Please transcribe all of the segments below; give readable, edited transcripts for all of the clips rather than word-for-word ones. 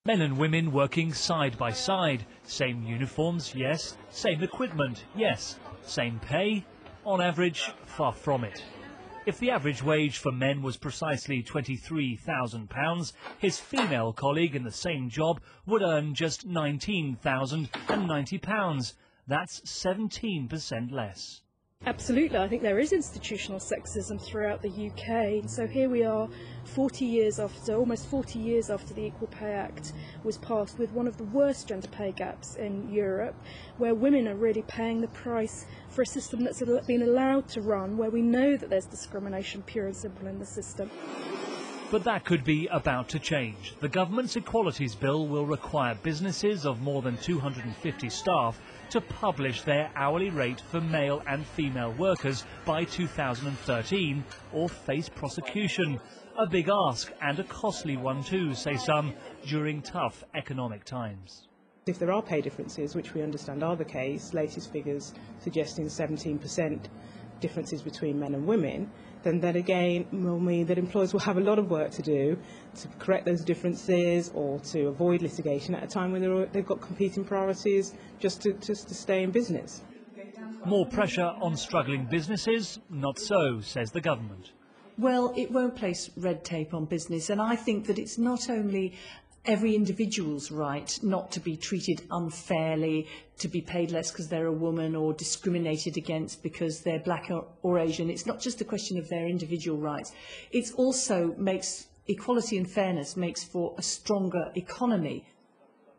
Men and women working side by side. Same uniforms, yes. Same equipment, yes. Same pay? On average, far from it. If the average wage for men was precisely £23,000, his female colleague in the same job would earn just £19,090. That's 17% less. Absolutely, I think there is institutional sexism throughout the UK. So here we are, 40 years after, almost 40 years after the Equal Pay Act was passed, with one of the worst gender pay gaps in Europe, where women are really paying the price for a system that's been allowed to run, where we know that there's discrimination pure and simple in the system. But that could be about to change. The government's equalities bill will require businesses of more than 250 staff to publish their hourly rate for male and female workers by 2013 or face prosecution. A big ask and a costly one too, say some, during tough economic times. If there are pay differences, which we understand are the case, latest figures suggesting 17% differences between men and women, then that again will mean that employers will have a lot of work to do to correct those differences or to avoid litigation at a time when they've got competing priorities just to stay in business. More pressure on struggling businesses? Not so, says the government. Well, it won't place red tape on business, and I think that it's not only every individual's right not to be treated unfairly, to be paid less because they're a woman or discriminated against because they're black or Asian. It's not just a question of their individual rights. It also makes equality and fairness makes for a stronger economy.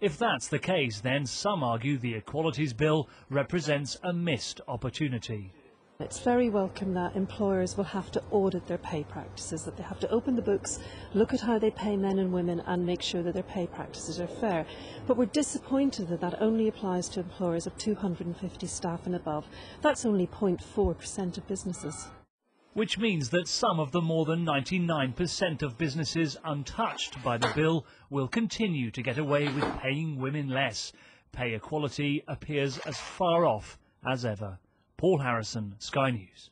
If that's the case, then some argue the Equalities Bill represents a missed opportunity. It's very welcome that employers will have to audit their pay practices, that they have to open the books, look at how they pay men and women and make sure that their pay practices are fair. But we're disappointed that that only applies to employers of 250 staff and above. That's only 0.4% of businesses. Which means that some of the more than 99% of businesses untouched by the bill will continue to get away with paying women less. Pay equality appears as far off as ever. Paul Harrison, Sky News.